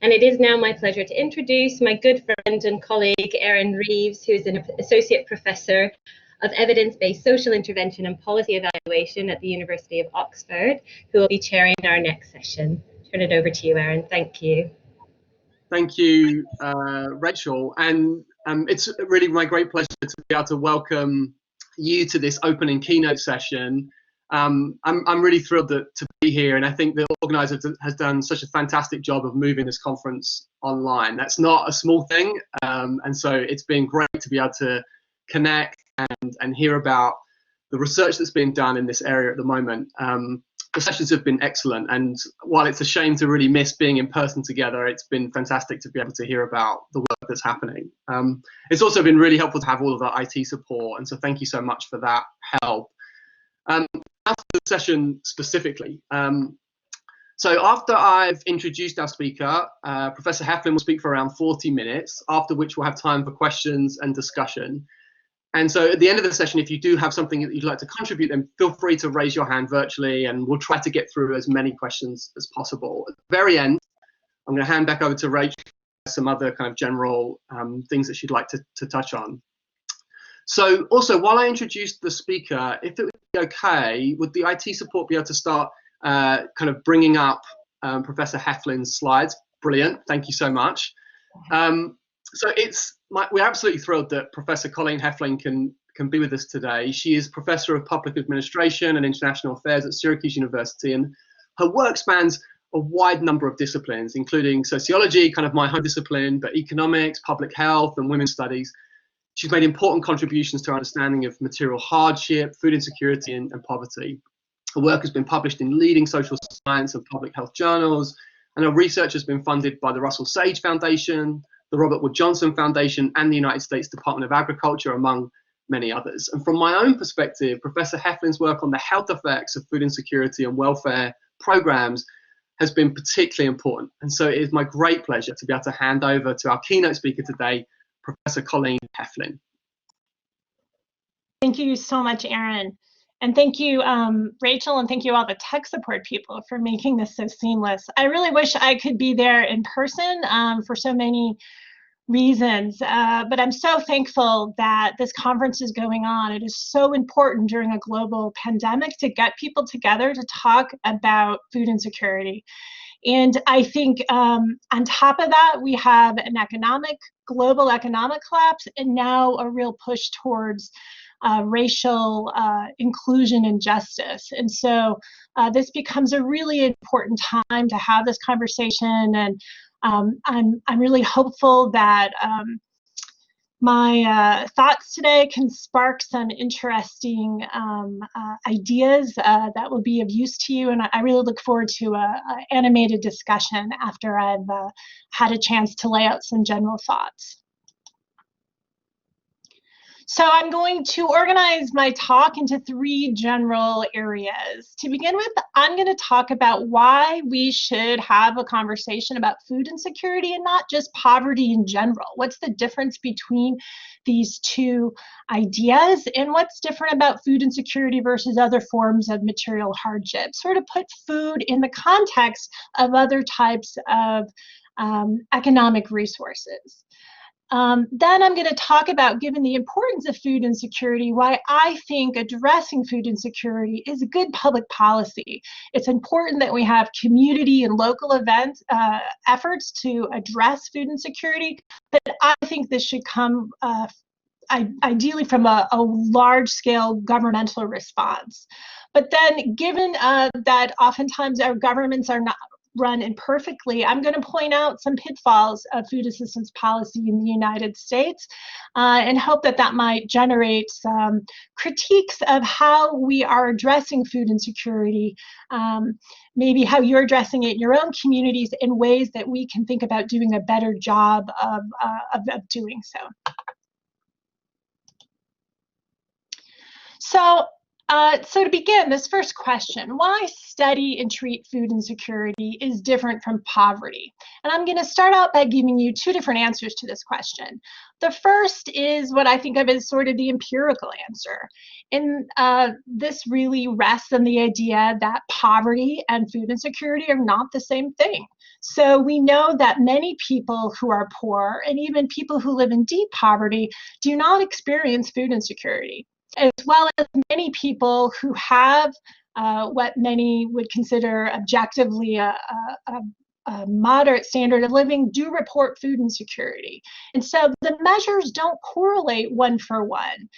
And it is now my pleasure to introduce my good friend and colleague, Erin Reeves, who is an Associate Professor of Evidence-Based Social Intervention and Policy Evaluation at the University of Oxford, who will be chairing our next session. Turn it over to you, Erin. Thank you. Thank you, Rachel. And it's really my great pleasure to be able to welcome you to this opening keynote session. I'm really thrilled to be here, and I think the organizer has done such a fantastic job of moving this conference online. That's not a small thing, and so it's been great to be able to connect and hear about the research that's being done in this area at the moment. The sessions have been excellent, and while it's a shame to really miss being in person together, it's been fantastic to be able to hear about the work that's happening. It's also been really helpful to have all of our IT support, and so thank you so much for that help. After the session specifically, so after I've introduced our speaker, Professor Heflin will speak for around 40 minutes, after which we'll have time for questions and discussion. And so at the end of the session, if you do have something that you'd like to contribute, then feel free to raise your hand virtually, and we'll try to get through as many questions as possible. At the very end, I'm going to hand back over to Rachel for some other kind of general things that she'd like to touch on. So also, while I introduce the speaker, if it would be okay, would the IT support be able to start kind of bringing up Professor Heflin's slides? Brilliant, thank you so much. So we're absolutely thrilled that Professor Colleen Heflin can be with us today. She is Professor of Public Administration and International Affairs at Syracuse University, and her work spans a wide number of disciplines, including sociology, kind of my home discipline, but economics, public health, and women's studies. She's made important contributions to our understanding of material hardship, food insecurity, and poverty. Her work has been published in leading social science and public health journals, and her research has been funded by the Russell Sage Foundation, the Robert Wood Johnson Foundation, and the United States Department of Agriculture, among many others. And from my own perspective, Professor Heflin's work on the health effects of food insecurity and welfare programs has been particularly important. And so it is my great pleasure to be able to hand over to our keynote speaker today, Professor Colleen Heflin. Thank you so much, Erin. And thank you, Rachel, and thank you all the tech support people for making this so seamless. I really wish I could be there in person for so many reasons, but I'm so thankful that this conference is going on. It is so important during a global pandemic to get people together to talk about food insecurity. And I think on top of that, we have an global economic collapse, and now a real push towards racial inclusion and justice. And so this becomes a really important time to have this conversation, and I'm really hopeful that my thoughts today can spark some interesting ideas that will be of use to you, and I really look forward to an animated discussion after I've had a chance to lay out some general thoughts. So I'm going to organize my talk into 3 general areas. To begin with, I'm going to talk about why we should have a conversation about food insecurity and not just poverty in general. What's the difference between these two ideas, and what's different about food insecurity versus other forms of material hardship? Sort of put food in the context of other types of economic resources. Then I'm going to talk about, given the importance of food insecurity, why I think addressing food insecurity is a good public policy. It's important that we have community and local efforts to address food insecurity, but I think this should come ideally from a large-scale governmental response. But then, given that oftentimes our governments are not run imperfectly, I'm going to point out some pitfalls of food assistance policy in the United States and hope that that might generate some critiques of how we are addressing food insecurity, maybe how you're addressing it in your own communities, in ways that we can think about doing a better job of doing so. So to begin, this first question, why study and treat food insecurity is different from poverty? And I'm going to start out by giving you 2 different answers to this question. The first is what I think of as sort of the empirical answer. And this really rests on the idea that poverty and food insecurity are not the same thing. So we know that many people who are poor, and even people who live in deep poverty, do not experience food insecurity, as well as many people who have what many would consider objectively a moderate standard of living do report food insecurity. And so the measures don't correlate one for one.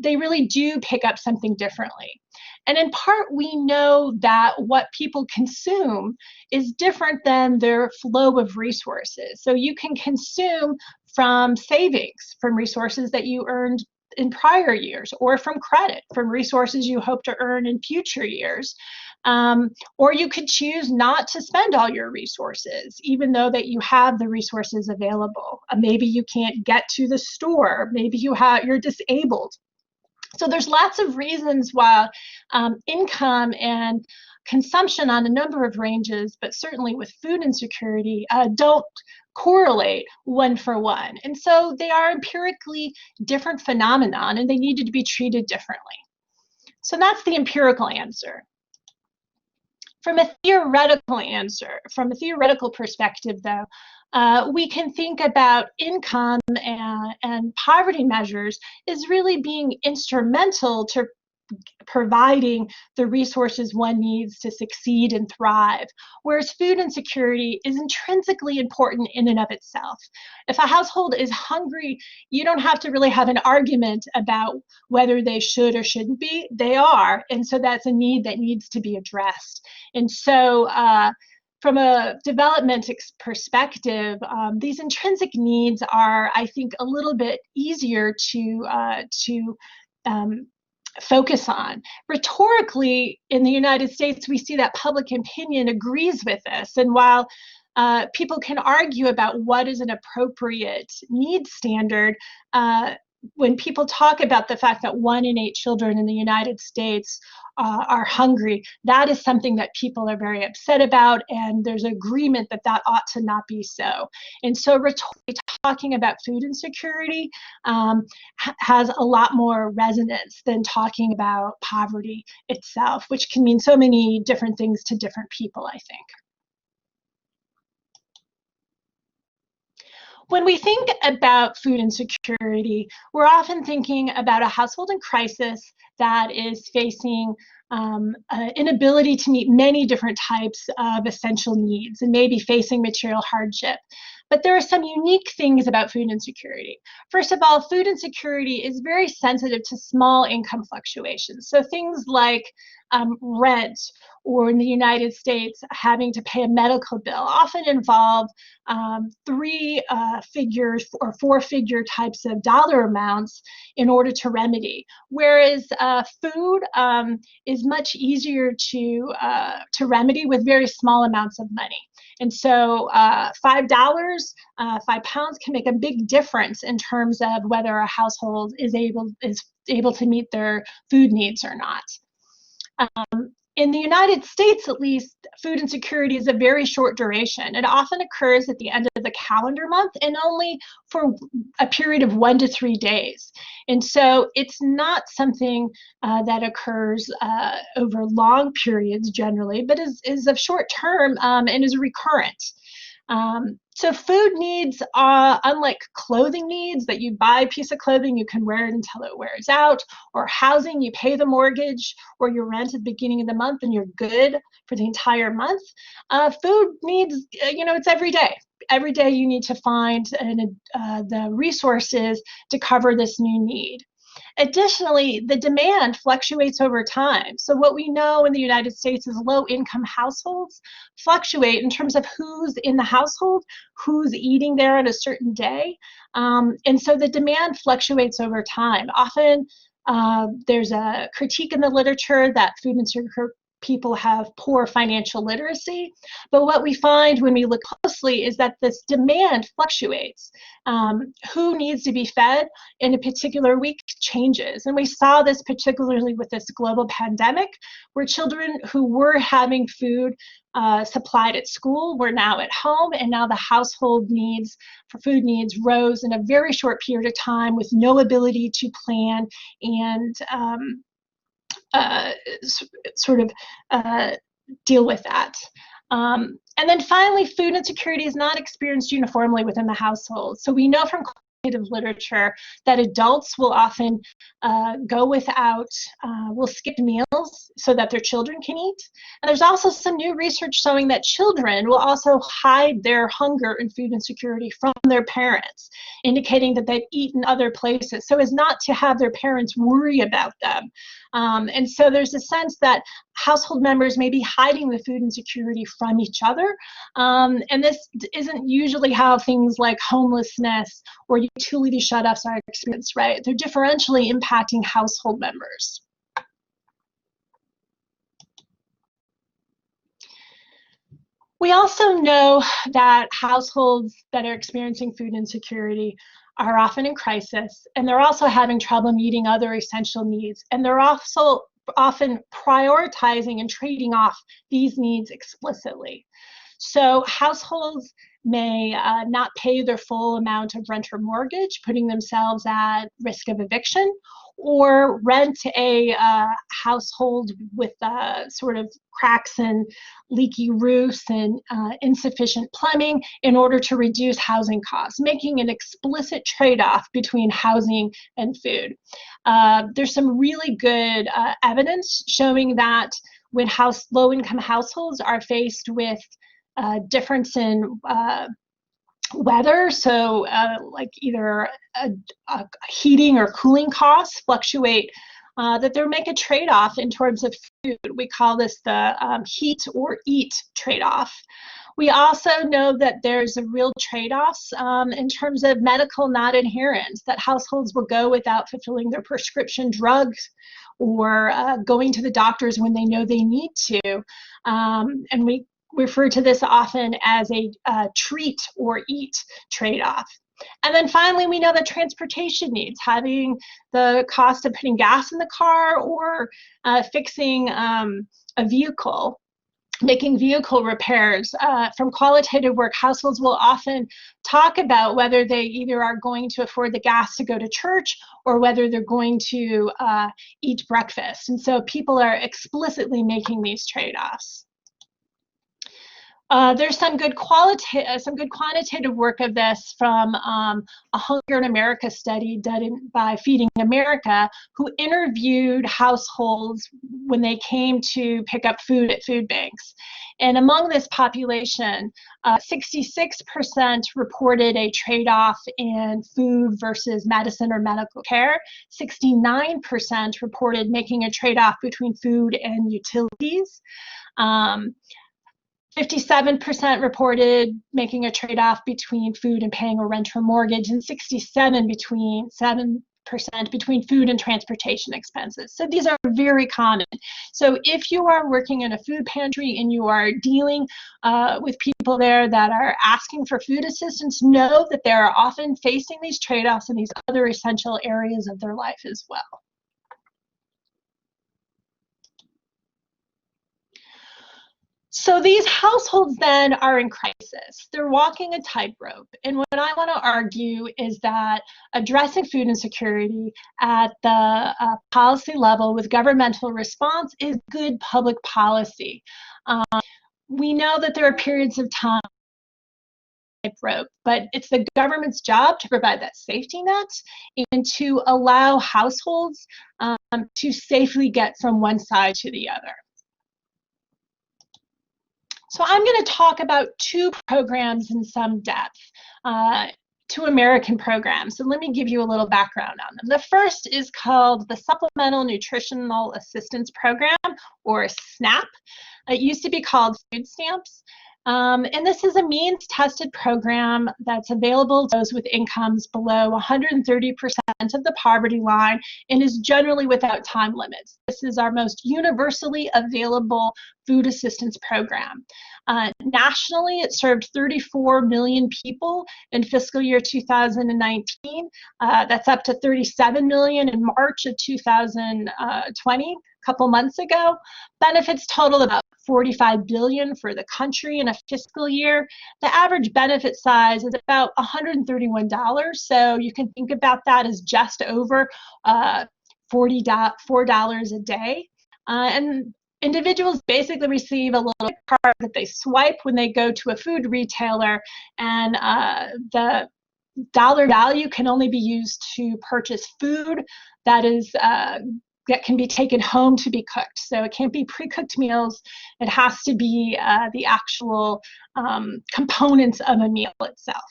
They really do pick up something differently. And in part, we know that what people consume is different than their flow of resources. So you can consume from savings, from resources that you earned in prior years, or from credit, from resources you hope to earn in future years. Or you could choose not to spend all your resources, even though that you have the resources available. Maybe you can't get to the store. Maybe you're disabled. So there's lots of reasons why income and consumption on a number of ranges, but certainly with food insecurity, don't correlate one for one. And so they are empirically different phenomenon, and they needed to be treated differently. So that's the empirical answer. From a theoretical perspective, though, we can think about income and poverty measures as really being instrumental to providing the resources one needs to succeed and thrive, whereas food insecurity is intrinsically important in and of itself. If a household is hungry, you don't have to really have an argument about whether they should or shouldn't be. They are, and so that's a need that needs to be addressed. And so from a development perspective, these intrinsic needs are, I think, a little bit easier to focus on. Rhetorically, in the United States, we see that public opinion agrees with this. And while people can argue about what is an appropriate need standard, when people talk about the fact that 1 in 8 children in the United States are hungry, that is something that people are very upset about, and there's agreement that that ought to not be so. And so rhetorically, talking about food insecurity has a lot more resonance than talking about poverty itself, which can mean so many different things to different people, I think. When we think about food insecurity, we're often thinking about a household in crisis that is facing an inability to meet many different types of essential needs and maybe facing material hardship. But there are some unique things about food insecurity. First of all, food insecurity is very sensitive to small income fluctuations. So things like rent, or in the United States, having to pay a medical bill, often involve 3-figure or 4-figure types of dollar amounts in order to remedy. Whereas food is much easier to remedy with very small amounts of money. And so $5, £5 can make a big difference in terms of whether a household is able to meet their food needs or not. In the United States, at least, food insecurity is a very short duration. It often occurs at the end of the calendar month and only for a period of 1 to 3 days. And so it's not something that occurs over long periods generally, but is of short term and is recurrent. So food needs, unlike clothing needs, that you buy a piece of clothing, you can wear it until it wears out, or housing, you pay the mortgage or your rent at the beginning of the month and you're good for the entire month. Food needs, it's every day. Every day you need to find the resources to cover this new need. Additionally, the demand fluctuates over time. So what we know in the United States is low-income households fluctuate in terms of who's in the household, who's eating there on a certain day. And so the demand fluctuates over time. Often there's a critique in the literature that food insecure people have poor financial literacy. But what we find when we look closely is that this demand fluctuates. Who needs to be fed in a particular week changes. And we saw this particularly with this global pandemic, where children who were having food supplied at school were now at home, and now the household needs for food needs rose in a very short period of time with no ability to plan and deal with that. And then finally, food insecurity is not experienced uniformly within the household. So we know from quantitative literature that adults will often go without, will skip meals so that their children can eat. And there's also some new research showing that children will also hide their hunger and food insecurity from their parents, indicating that they've eaten other places so as not to have their parents worry about them. And so there's a sense that household members may be hiding the food insecurity from each other. And this isn't usually how things like homelessness or utility shutoffs are experienced, right? They're differentially impacting household members. We also know that households that are experiencing food insecurity are often in crisis, and they're also having trouble meeting other essential needs, and they're also often prioritizing and trading off these needs explicitly. So households may not pay their full amount of rent or mortgage, putting themselves at risk of eviction, or rent a household with sort of cracks and leaky roofs and insufficient plumbing in order to reduce housing costs, making an explicit trade-off between housing and food. There's some really good evidence showing that when low-income households are faced with difference in weather, so like either heating or cooling costs fluctuate, that they make a trade-off in terms of food. We call this the heat or eat trade-off. We also know that there's a real trade-offs in terms of medical non-adherence, that households will go without fulfilling their prescription drugs or going to the doctors when they know they need to. And we refer to this often as a treat or eat trade-off. And then finally, we know that transportation needs, having the cost of putting gas in the car or fixing a vehicle, making vehicle repairs. From qualitative work, households will often talk about whether they either are going to afford the gas to go to church or whether they're going to eat breakfast. And so people are explicitly making these trade-offs. There's some good quantitative work of this from a Hunger in America study done by Feeding America, who interviewed households when they came to pick up food at food banks. And among this population, 66% reported a trade-off in food versus medicine or medical care. 69% reported making a trade-off between food and utilities. 57% reported making a trade-off between food and paying a rent or mortgage, and 67% between food and transportation expenses. So these are very common. So if you are working in a food pantry and you are dealing with people there that are asking for food assistance, know that they are often facing these trade-offs in these other essential areas of their life as well. So these households then are in crisis. They're walking a tightrope. And what I want to argue is that addressing food insecurity at the policy level with governmental response is good public policy. We know that there are periods of time tightrope, but it's the government's job to provide that safety net and to allow households to safely get from one side to the other. So I'm going to talk about two programs in some depth, two American programs. So let me give you a little background on them. The first is called the Supplemental Nutritional Assistance Program, or SNAP. It used to be called food stamps. And this is a means-tested program that's available to those with incomes below 130% of the poverty line and is generally without time limits. This is our most universally available food assistance program. Nationally, it served 34 million people in fiscal year 2019. That's up to 37 million in March of 2020, a couple months ago. Benefits totaled about 45 billion for the country in a fiscal year. The average benefit size is about $131, so you can think about that as just over $4 a day. And individuals basically receive a little card that they swipe when they go to a food retailer, and the dollar value can only be used to purchase food that is that can be taken home to be cooked. So it can't be pre-cooked meals. It has to be the actual components of a meal itself.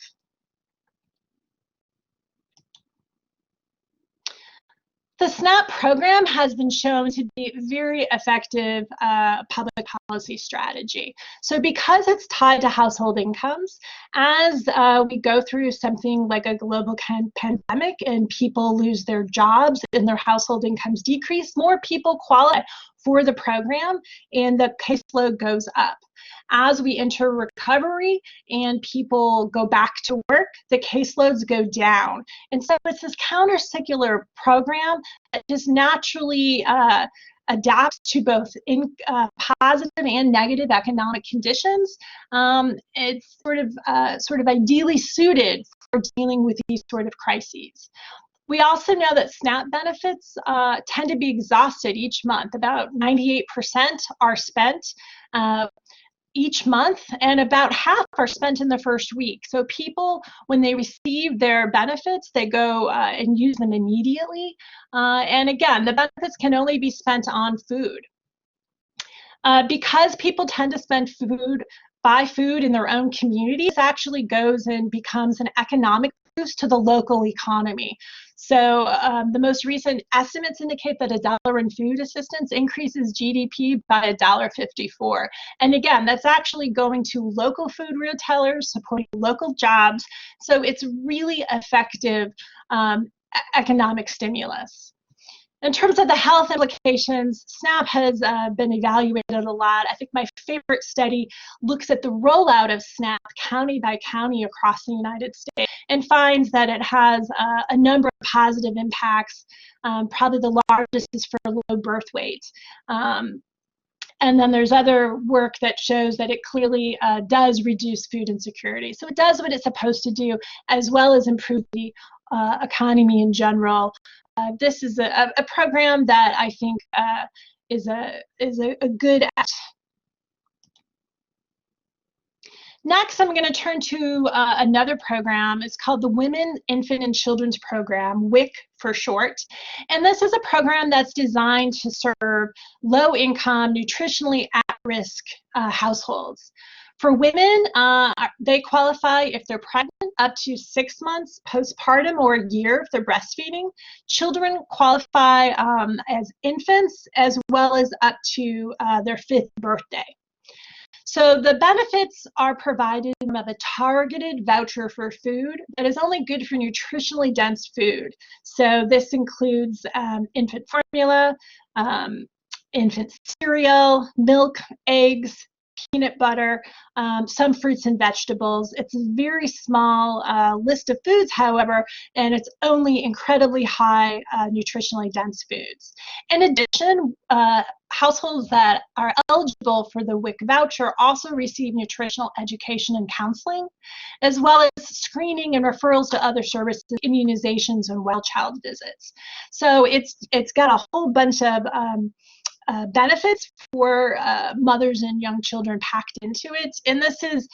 The SNAP program has been shown to be a very effective public policy strategy. So because it's tied to household incomes, as we go through something like a global pandemic and people lose their jobs and their household incomes decrease, more people qualify for the program and the caseload goes up. As we enter recovery and people go back to work, the caseloads go down. And so it's this counter-secular program that just naturally adapts to both positive and negative economic conditions. It's sort of ideally suited for dealing with these sort of crises. We also know that SNAP benefits tend to be exhausted each month. About 98% are spent each month, and about half are spent in the first week. So people, when they receive their benefits, they go and use them immediately. And again, the benefits can only be spent on food. Because people tend to buy food in their own communities, actually goes and becomes an economic boost to the local economy. So the most recent estimates indicate that $1 in food assistance increases GDP by $1.54. And again, that's actually going to local food retailers, supporting local jobs. So it's really effective economic stimulus. In terms of the health implications, SNAP has been evaluated a lot. I think my favorite study looks at the rollout of SNAP county by county across the United States and finds that it has a number of positive impacts. Probably the largest is for low birth weight. And then there's other work that shows that it clearly does reduce food insecurity. So it does what it's supposed to do, as well as improve the economy in general. This is a program that I think is a good act. Next, I'm going to turn to another program. It's called the Women, Infant, and Children's Program, WIC for short. And this is a program that's designed to serve low-income, nutritionally at-risk households. For women, they qualify if they're pregnant up to 6 months postpartum or a year if they're breastfeeding. Children qualify as infants as well as up to their 5th birthday. So the benefits are provided of a targeted voucher for food that is only good for nutritionally dense food. So this includes infant formula, infant cereal, milk, eggs, peanut butter, some fruits and vegetables. It's a very small list of foods, however, and it's only incredibly high nutritionally dense foods. In addition, households that are eligible for the WIC voucher also receive nutritional education and counseling, as well as screening and referrals to other services, immunizations, and well child visits. So it's got a whole bunch of benefits for mothers and young children packed into it. And this is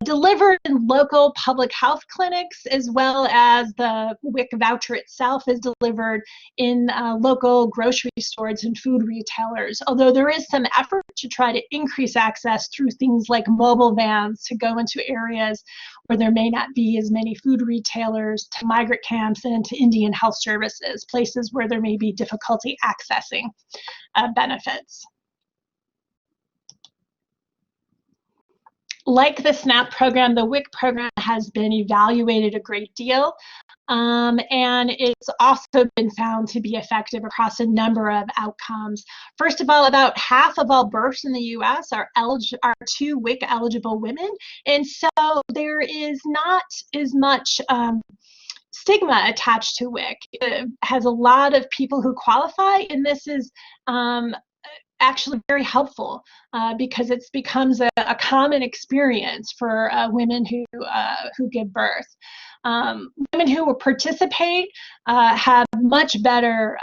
delivered in local public health clinics, as well as the WIC voucher itself is delivered in local grocery stores and food retailers. Although there is some effort to try to increase access through things like mobile vans to go into areas where there may not be as many food retailers, to migrant camps and to Indian health services, places where there may be difficulty accessing benefits. Like the SNAP program, the WIC program has been evaluated a great deal, and it's also been found to be effective across a number of outcomes. First of all, about half of all births in the U.S. are to WIC eligible women, and so there is not as much stigma attached to WIC. It has a lot of people who qualify, and this is actually very helpful because it becomes a common experience for women who give birth. Women who will participate have much better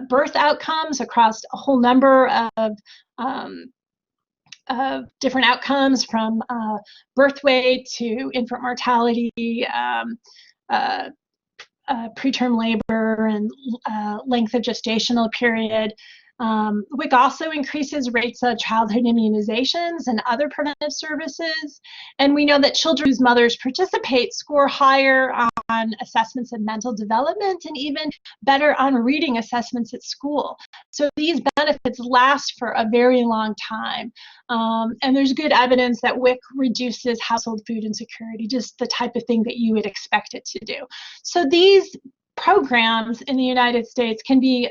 birth outcomes across a whole number of different outcomes, from birth weight to infant mortality, preterm labor, and length of gestational period. WIC also increases rates of childhood immunizations and other preventive services. And we know that children whose mothers participate score higher on assessments of mental development and even better on reading assessments at school. So these benefits last for a very long time. And there's good evidence that WIC reduces household food insecurity, just the type of thing that you would expect it to do. So these programs in the United States can be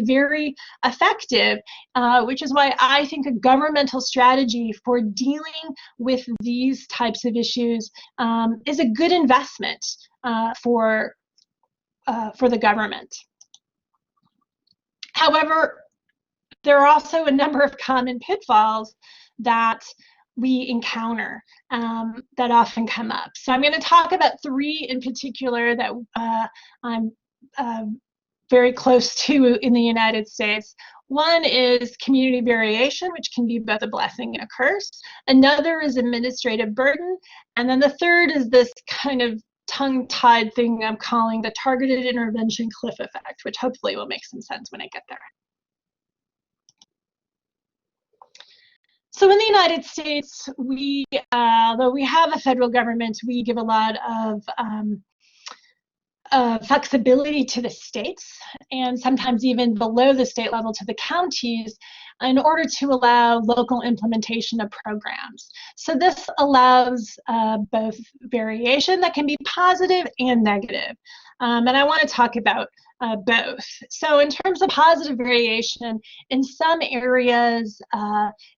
very effective, which is why I think a governmental strategy for dealing with these types of issues is a good investment for the government. However, there are also a number of common pitfalls that we encounter that often come up. So I'm going to talk about three in particular that I'm very close to in the United States. One is community variation, which can be both a blessing and a curse. Another is administrative burden. And then the third is this kind of tongue-tied thing I'm calling the targeted intervention cliff effect, which hopefully will make some sense when I get there. So in the United States, although we have a federal government, we give a lot of flexibility to the states, and sometimes even below the state level to the counties, in order to allow local implementation of programs. So this allows both variation that can be positive and negative. And I want to talk about both. So in terms of positive variation, in some areas,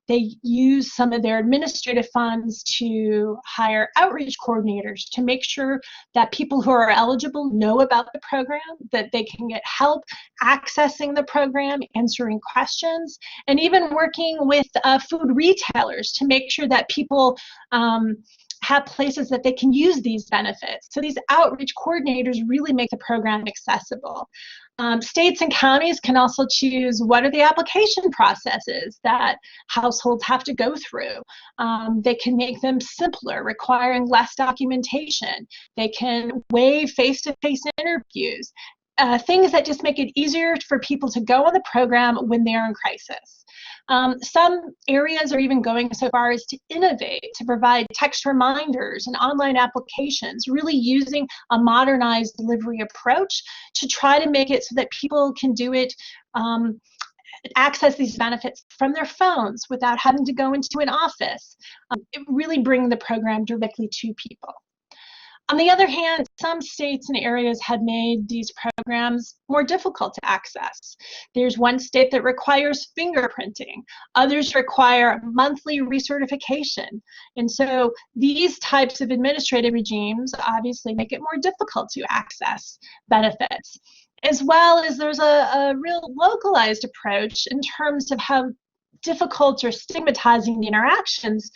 they use some of their administrative funds to hire outreach coordinators to make sure that people who are eligible know about the program, that they can get help accessing the program, answering questions, and even working with food retailers to make sure that people have places that they can use these benefits. So these outreach coordinators really make the program accessible. States and counties can also choose what are the application processes that households have to go through. They can make them simpler, requiring less documentation. They can waive face-to-face interviews, things that just make it easier for people to go on the program when they're in crisis. Some areas are even going so far as to innovate, to provide text reminders and online applications, really using a modernized delivery approach to try to make it so that people can do it, access these benefits from their phones without having to go into an office, really bring the program directly to people. On the other hand, some states and areas have made these programs more difficult to access. There's one state that requires fingerprinting. Others require monthly recertification. And so these types of administrative regimes obviously make it more difficult to access benefits. As well as there's a real localized approach in terms of how difficult or stigmatizing the interactions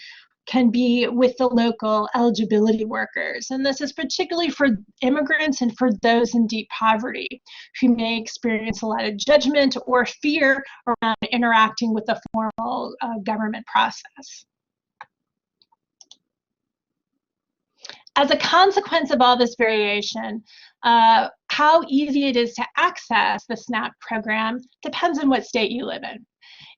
can be with the local eligibility workers. And this is particularly for immigrants and for those in deep poverty who may experience a lot of judgment or fear around interacting with the formal government process. As a consequence of all this variation, how easy it is to access the SNAP program depends on what state you live in.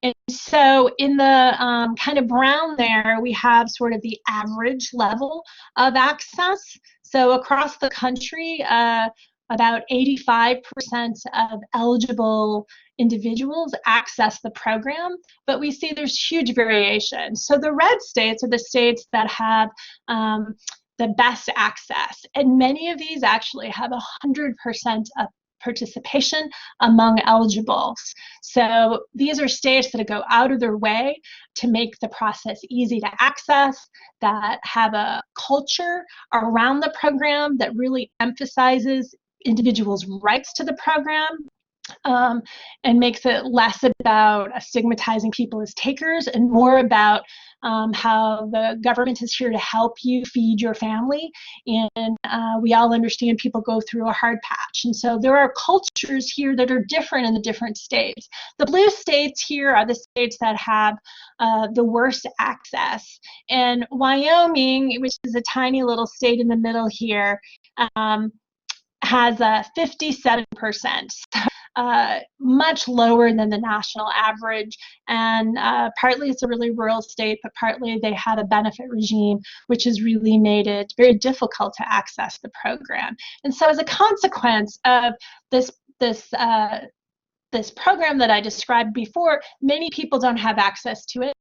And so in the kind of brown there, we have sort of the average level of access. So across the country, about 85% of eligible individuals access the program, but we see there's huge variation. So the red states are the states that have the best access, and many of these actually have 100% of participation among eligibles. So these are states that go out of their way to make the process easy to access, that have a culture around the program that really emphasizes individuals' rights to the program, and makes it less about stigmatizing people as takers and more about how the government is here to help you feed your family, and we all understand people go through a hard patch. And so there are cultures here that are different in the different states. The blue states here are the states that have the worst access. And Wyoming, which is a tiny little state in the middle here, has 57%, much lower than the national average. And partly it's a really rural state, but partly they had a benefit regime, which has really made it very difficult to access the program. And so as a consequence of this program that I described before, many people don't have access to it.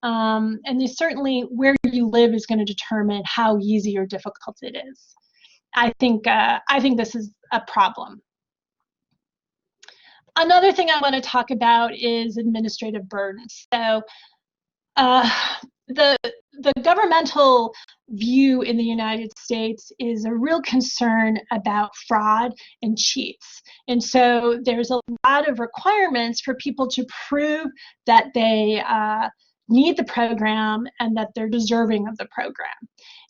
And certainly where you live is going to determine how easy or difficult it is. I think this is a problem. Another thing I want to talk about is administrative burdens. So the governmental view in the United States is a real concern about fraud and cheats. And so there's a lot of requirements for people to prove that they need the program and that they're deserving of the program.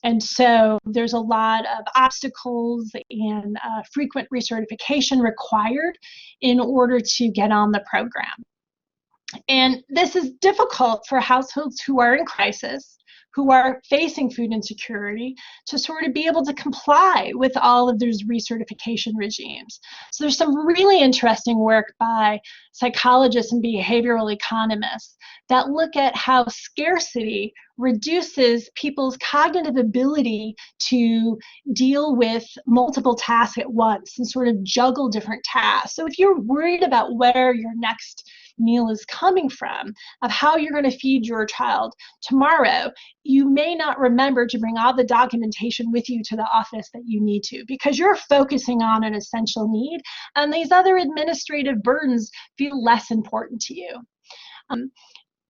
And so there's a lot of obstacles and frequent recertification required in order to get on the program. And this is difficult for households who are in crisis, who are facing food insecurity, to sort of be able to comply with all of those recertification regimes. So there's some really interesting work by psychologists and behavioral economists that look at how scarcity reduces people's cognitive ability to deal with multiple tasks at once and sort of juggle different tasks. So if you're worried about where your next meal is coming from, of how you're going to feed your child tomorrow, you may not remember to bring all the documentation with you to the office that you need to, because you're focusing on an essential need, and these other administrative burdens feel less important to you.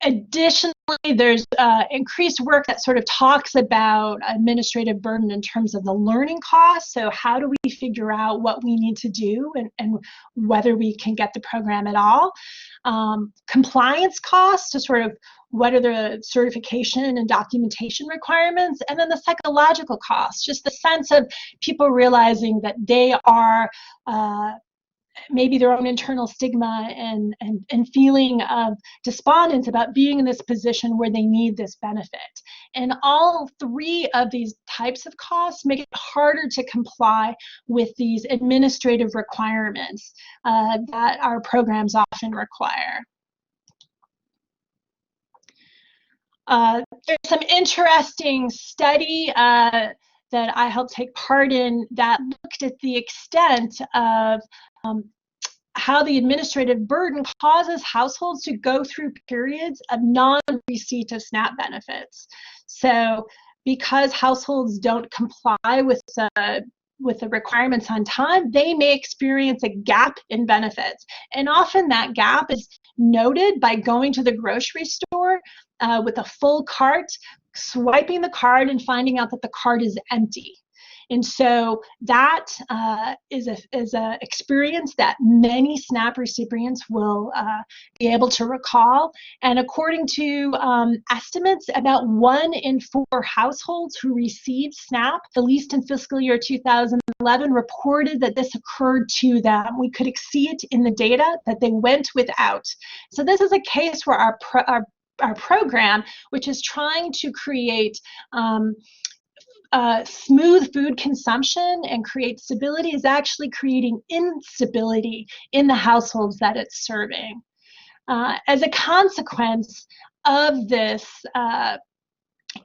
Additionally, there's increased work that sort of talks about administrative burden in terms of the learning costs. So how do we figure out what we need to do and whether we can get the program at all? Compliance costs, to sort of what are the certification and documentation requirements, and then the psychological costs, just the sense of people realizing that they are maybe their own internal stigma and feeling of despondence about being in this position where they need this benefit. And all three of these types of costs make it harder to comply with these administrative requirements that our programs often require. There's some interesting study that I helped take part in that looked at the extent of how the administrative burden causes households to go through periods of non-receipt of SNAP benefits. So because households don't comply with the requirements on time, they may experience a gap in benefits. And often that gap is noted by going to the grocery store with a full cart, swiping the card and finding out that the cart is empty. And so that is a experience that many SNAP recipients will be able to recall. And according to estimates, about 1 in 4 households who received SNAP, at least in fiscal year 2011, reported that this occurred to them. We could see it in the data that they went without. So this is a case where our program, which is trying to create smooth food consumption and create stability, is actually creating instability in the households that it's serving. As a consequence of this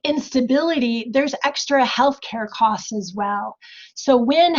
instability, there's extra healthcare costs as well. So when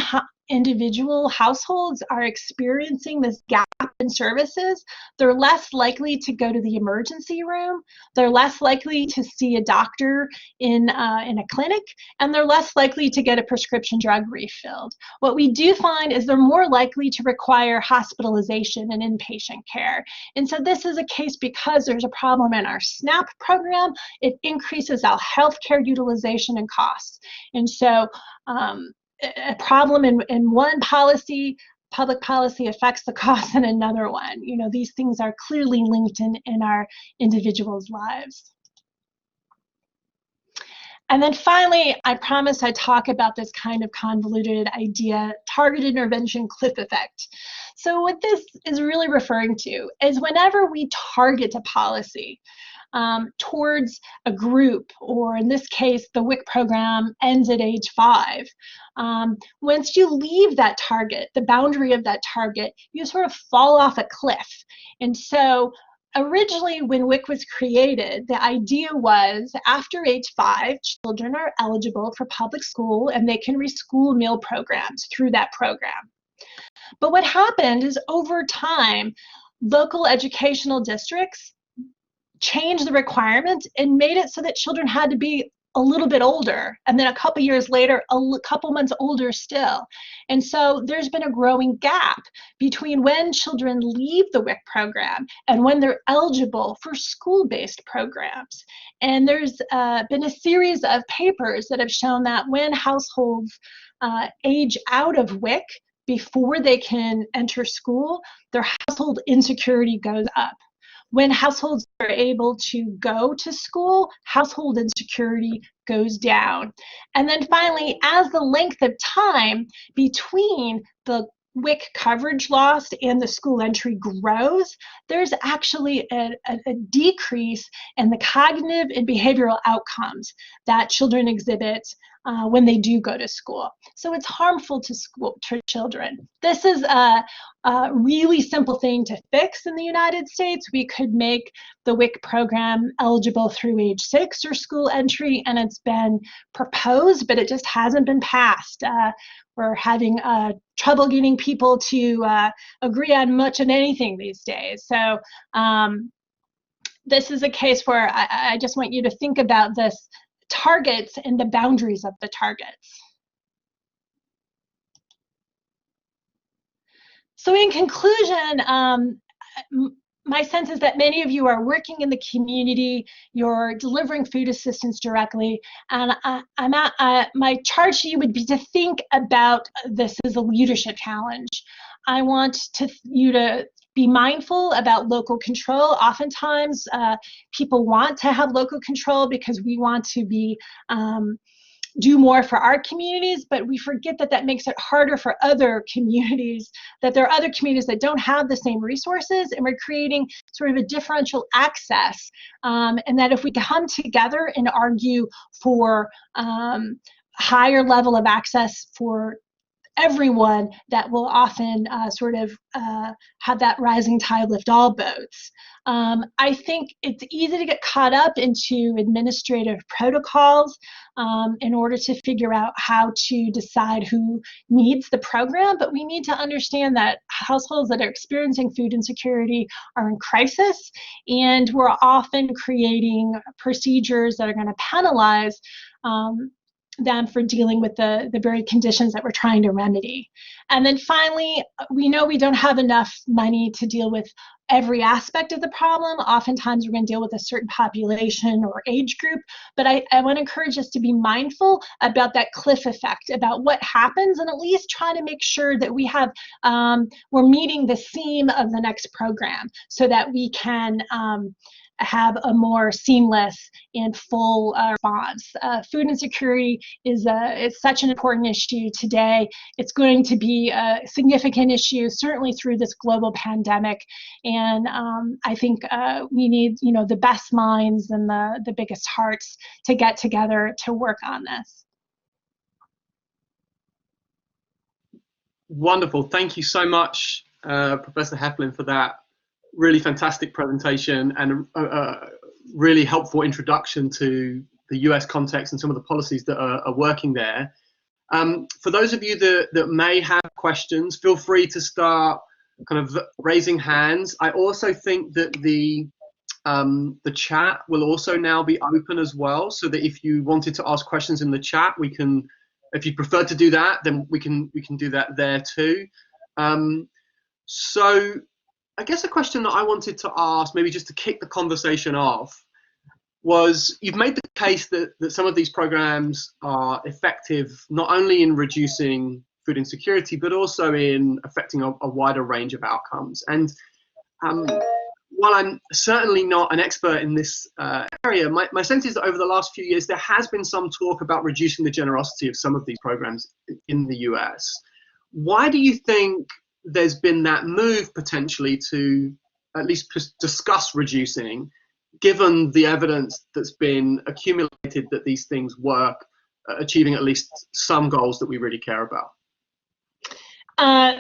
individual households are experiencing this gap in services, they're less likely to go to the emergency room, they're less likely to see a doctor in a clinic, and they're less likely to get a prescription drug refilled. What we do find is they're more likely to require hospitalization and inpatient care. And so this is a case because there's a problem in our SNAP program, it increases our healthcare utilization and costs. And so a problem in one policy, public policy, affects the cost in another one. You know, these things are clearly linked in our individuals' lives. And then finally, I promised I'd talk about this kind of convoluted idea, targeted intervention cliff effect. So what this is really referring to is whenever we target a policy towards a group, or in this case, the WIC program ends at age 5. Once you leave that target, the boundary of that target, you sort of fall off a cliff. And so originally, when WIC was created, the idea was after age 5, children are eligible for public school and they can reach school meal programs through that program. But what happened is over time, local educational districts changed the requirement and made it so that children had to be a little bit older, and then a couple years later, a couple months older still. And so there's been a growing gap between when children leave the WIC program and when they're eligible for school-based programs. And there's been a series of papers that have shown that when households age out of WIC before they can enter school, their household insecurity goes up. When households are able to go to school, household insecurity goes down. And then finally, as the length of time between the WIC coverage loss and the school entry grows, there's actually a decrease in the cognitive and behavioral outcomes that children exhibit when they do go to school. So it's harmful to children. This is a really simple thing to fix in the United States. We could make the WIC program eligible through age 6 or school entry, and it's been proposed, but it just hasn't been passed. We're having trouble getting people to agree on much of anything these days. So this is a case where I just want you to think about this targets and the boundaries of the targets. So in conclusion, my sense is that many of you are working in the community, you're delivering food assistance directly, and my charge to you would be to think about this as a leadership challenge. I want you to be mindful about local control. Oftentimes, people want to have local control because we want to do more for our communities, but we forget that that makes it harder for other communities, that there are other communities that don't have the same resources, and we're creating sort of a differential access, and that if we come together and argue for higher level of access for everyone, that will often have that rising tide lift all boats. I think it's easy to get caught up into administrative protocols in order to figure out how to decide who needs the program, but we need to understand that households that are experiencing food insecurity are in crisis, and we're often creating procedures that are going to penalize them for dealing with the very conditions that we're trying to remedy. And then finally, we know we don't have enough money to deal with every aspect of the problem. Oftentimes we're going to deal with a certain population or age group, but I want to encourage us to be mindful about that cliff effect, about what happens, and at least try to make sure that we have, we're meeting the theme of the next program so that we can have a more seamless and full response. Food insecurity is such an important issue today. It's going to be a significant issue, certainly through this global pandemic. And I think we need, the best minds and the biggest hearts to get together to work on this. Wonderful. Thank you so much, Professor Heflin, for that really fantastic presentation and a really helpful introduction to the US context and some of the policies that are working there. For those of you that may have questions, feel free to start kind of raising hands. I also think that the chat will also now be open as well, so that if you wanted to ask questions in the chat, we can, if you prefer to do that, then we can do that there too. So I guess a question that I wanted to ask, maybe just to kick the conversation off, was you've made the case that some of these programs are effective not only in reducing food insecurity, but also in affecting a wider range of outcomes. And while I'm certainly not an expert in this area, my sense is that over the last few years, there has been some talk about reducing the generosity of some of these programs in the US. Why do you think there's been that move potentially to at least discuss reducing, given the evidence that's been accumulated that these things work, achieving at least some goals that we really care about?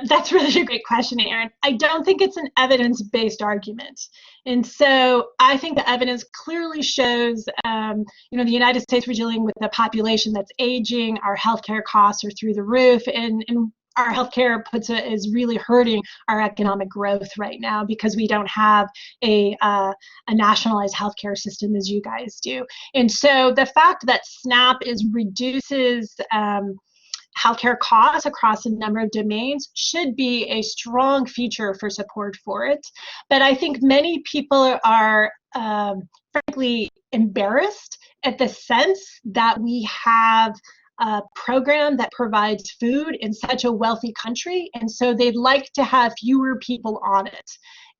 That's really a great question, Aaron. I don't think it's an evidence-based argument. And so I think the evidence clearly shows, the United States, we're dealing with a population that's aging, our healthcare costs are through the roof, and our healthcare is really hurting our economic growth right now because we don't have a nationalized healthcare system as you guys do. And so the fact that SNAP reduces healthcare costs across a number of domains should be a strong feature for support for it. But I think many people are frankly embarrassed at the sense that we have a program that provides food in such a wealthy country, and so they'd like to have fewer people on it.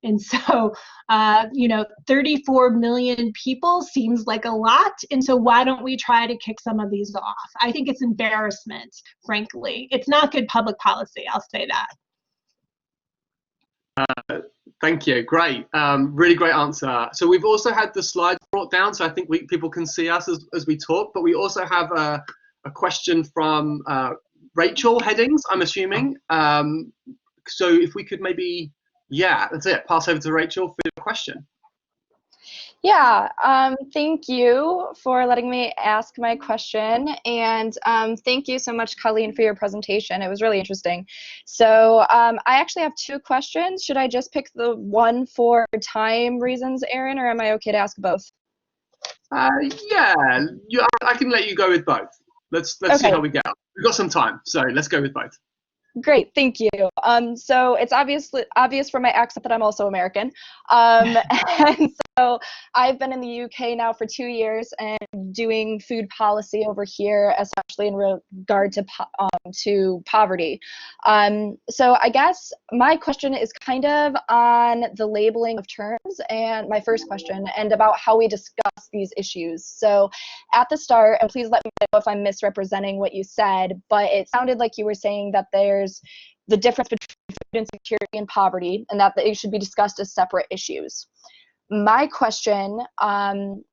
And so, 34 million people seems like a lot, and so why don't we try to kick some of these off? I think it's embarrassment, frankly. It's not good public policy, I'll say that. Thank you, great, really great answer. So we've also had the slides brought down, so I think people can see us as we talk, but we also have a question from Rachel Headings, I'm assuming. So if we could maybe, yeah, that's it, pass over to Rachel for your question. Yeah, thank you for letting me ask my question, and thank you so much, Colleen, for your presentation. It was really interesting. So I actually have two questions. Should I just pick the one for time reasons, Aaron, or am I okay to ask both? Yeah, I can let you go with both. Let's okay. See how we get on. We've got some time, so let's go with both. Great, thank you. So it's obvious from my accent that I'm also American. And so I've been in the UK now for 2 years and doing food policy over here, especially in regard to poverty. So I guess my question is kind of on the labeling of terms, and my first question, and about how we discuss these issues. So at the start, and please let me know if I'm misrepresenting what you said, but it sounded like you were saying that there's the difference between food insecurity and poverty, and that they should be discussed as separate issues. My question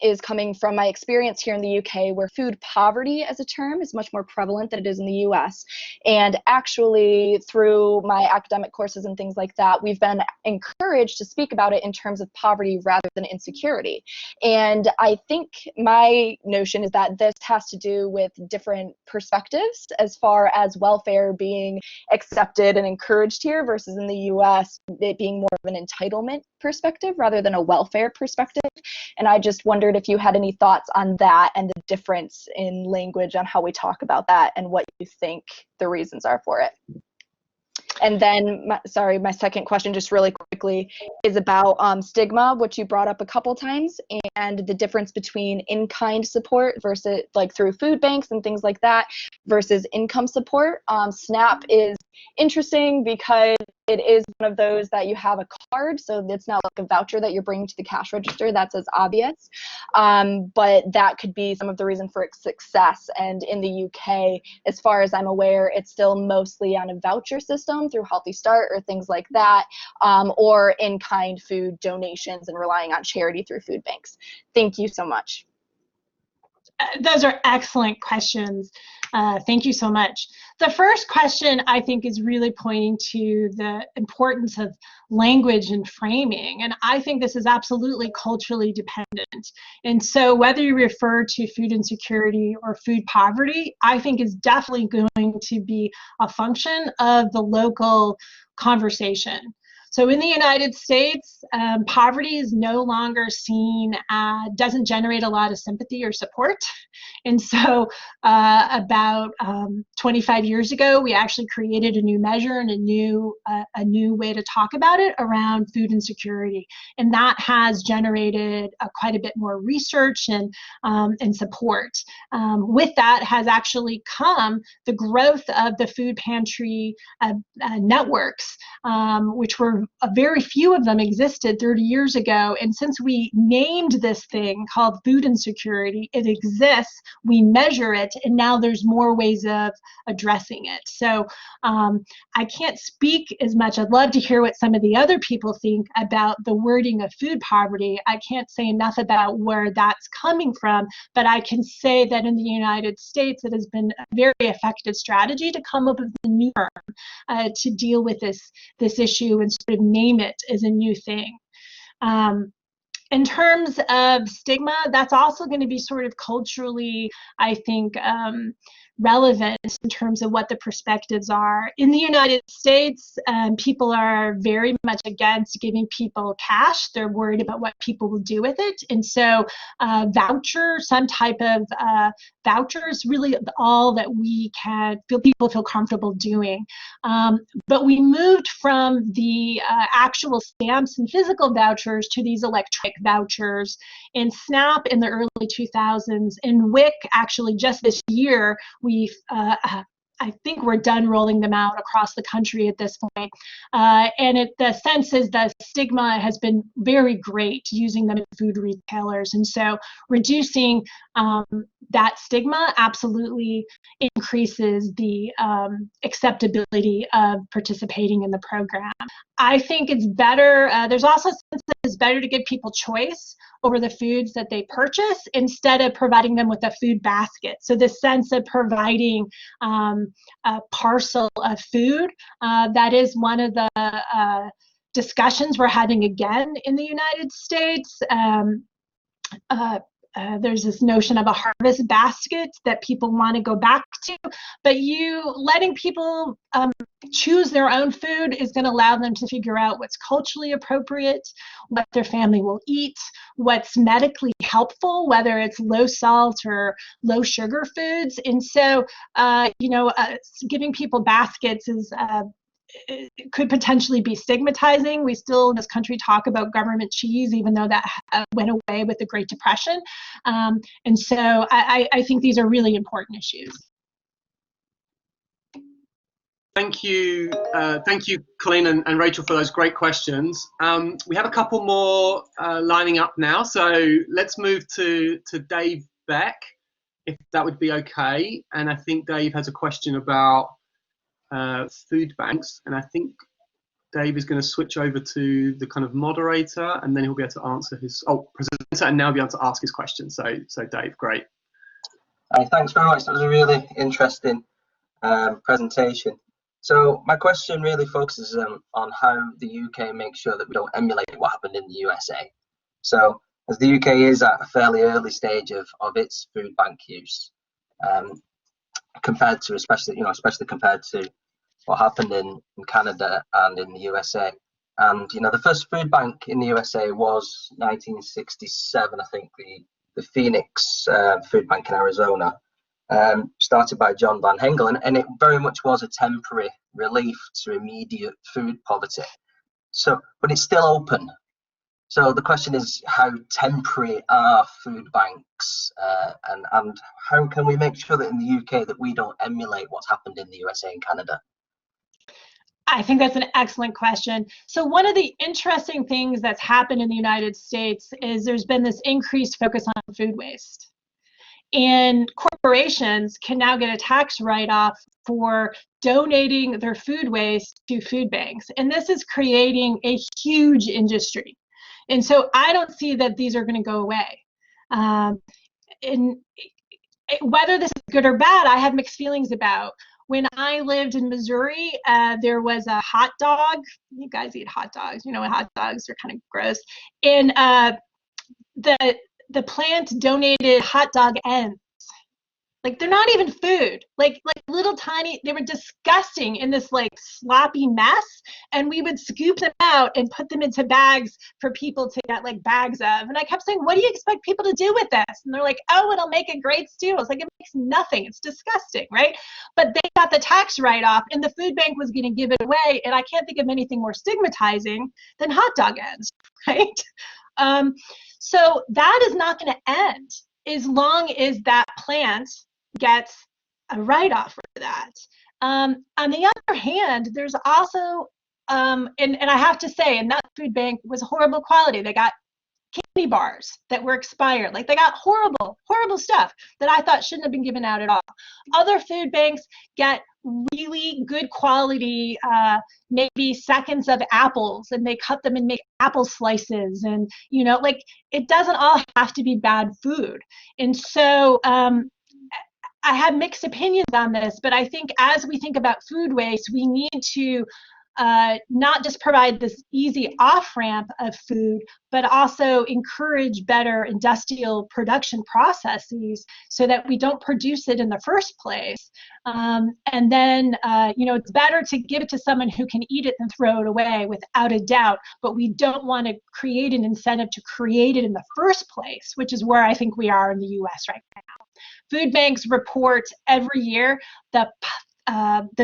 is coming from my experience here in the UK, where food poverty as a term is much more prevalent than it is in the US. And actually, through my academic courses and things like that, we've been encouraged to speak about it in terms of poverty rather than insecurity. And I think my notion is that this has to do with different perspectives as far as welfare being accepted and encouraged here versus in the US, it being more of an entitlement perspective rather than a welfare perspective. And I just wondered if you had any thoughts on that and the difference in language on how we talk about that and what you think the reasons are for it. And then, my second question, just really quickly, is about stigma, which you brought up a couple times, and the difference between in-kind support versus, like, through food banks and things like that, versus income support. SNAP is interesting because it is one of those that you have a card, so it's not like a voucher that you're bringing to the cash register. That's as obvious. But that could be some of the reason for its success. And in the UK, as far as I'm aware, it's still mostly on a voucher system through Healthy Start or things like that, or in-kind food donations and relying on charity through food banks. Thank you so much. Those are excellent questions. Thank you so much. The first question, I think, is really pointing to the importance of language and framing. And I think this is absolutely culturally dependent. And so whether you refer to food insecurity or food poverty, I think is definitely going to be a function of the local conversation. So in the United States, poverty is no longer seen, doesn't generate a lot of sympathy or support. And so about 25 years ago, we actually created a new measure and a new way to talk about it around food insecurity. And that has generated quite a bit more research and support. With that has actually come the growth of the food pantry networks, which were a very few of them existed 30 years ago. And since we named this thing called food insecurity, it exists, we measure it, and now there's more ways of addressing it. So I can't speak as much. I'd love to hear what some of the other people think about the wording of food poverty. I can't say enough about where that's coming from, but I can say that in the United States, it has been a very effective strategy to come up with a new term to deal with this issue and sort of name it as a new thing. In terms of stigma, that's also going to be sort of culturally, I think, relevant in terms of what the perspectives are. In the United States, people are very much against giving people cash. They're worried about what people will do with it. And so some type of voucher is really all that we can people feel comfortable doing. But we moved from the actual stamps and physical vouchers to these electronic vouchers. And SNAP in the early 2000s, and WIC actually just this year, I think we're done rolling them out across the country at this point. And the sense is the stigma has been very great using them in food retailers. And so reducing that stigma absolutely increases the acceptability of participating in the program. I think it's better, there's also a sense that it's better to give people choice over the foods that they purchase instead of providing them with a food basket. So the sense of providing a parcel of food, that is one of the discussions we're having again in the United States. There's this notion of a harvest basket that people want to go back to, but letting people choose their own food is going to allow them to figure out what's culturally appropriate, what their family will eat, what's medically helpful, whether it's low salt or low sugar foods. And so, giving people baskets is it could potentially be stigmatizing. We still in this country talk about government cheese, even though that went away with the Great Depression. And so I think these are really important issues. Thank you, Colleen and Rachel, for those great questions. We have a couple more lining up now, so let's move to Dave Beck, if that would be okay. And I think Dave has a question about food banks, and I think Dave is going to switch over to the kind of moderator, and then he'll be able to answer his presenter, and now be able to ask his question. So Dave, great. Thanks very much. That was a really interesting presentation. So my question really focuses on how the UK makes sure that we don't emulate what happened in the USA. So as the UK is at a fairly early stage of its food bank use, compared to especially compared to what happened in Canada and in the USA. And the first food bank in the USA was 1967, I think, the Phoenix food bank in Arizona, started by John Van Hengel, and it very much was a temporary relief to immediate food poverty. So, but it's still open. So the question is, how temporary are food banks, and how can we make sure that in the UK that we don't emulate what's happened in the USA and Canada? I think that's an excellent question. So one of the interesting things that's happened in the United States is there's been this increased focus on food waste. And corporations can now get a tax write-off for donating their food waste to food banks. And this is creating a huge industry. And so I don't see that these are going to go away. And whether this is good or bad, I have mixed feelings about. When I lived in Missouri, there was a hot dog. You guys eat hot dogs. You know, hot dogs are kind of gross. And the plant donated hot dog ends. Like, they're not even food. Like little tiny, they were disgusting in this like sloppy mess. And we would scoop them out and put them into bags for people to get like bags of. And I kept saying, what do you expect people to do with this? And they're like, oh, it'll make a great stew. I was like, it makes nothing. It's disgusting, right? But they got the tax write-off, and the food bank was going to give it away. And I can't think of anything more stigmatizing than hot dog ends, right? So that is not going to end as long as that plant gets a write-off for that. On the other hand, there's also and I have to say, and that food bank was horrible quality. They got candy bars that were expired. Like, they got horrible, horrible stuff that I thought shouldn't have been given out at all. Other food banks get really good quality, maybe seconds of apples, and they cut them and make apple slices. And, you know, like, it doesn't all have to be bad food. And so I have mixed opinions on this, but I think as we think about food waste, we need to not just provide this easy off-ramp of food, but also encourage better industrial production processes so that we don't produce it in the first place. And then, you know, it's better to give it to someone who can eat it than throw it away, without a doubt, but we don't want to create an incentive to create it in the first place, which is where I think we are in the US right now. Food banks report every year the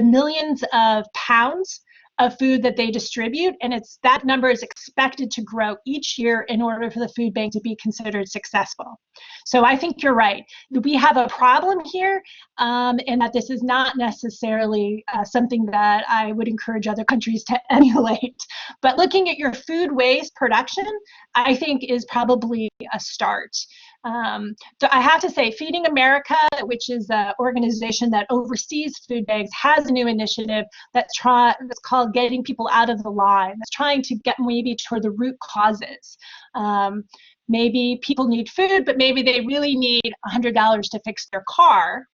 millions of pounds of food that they distribute, and that number is expected to grow each year in order for the food bank to be considered successful. So I think you're right. We have a problem here, and that this is not necessarily something that I would encourage other countries to emulate. But looking at your food waste production, I think, is probably a start. So I have to say, Feeding America, which is an organization that oversees food banks, has a new initiative that's called Getting People Out of the Line. That's trying to get maybe toward the root causes. Maybe people need food, but maybe they really need $100 to fix their car.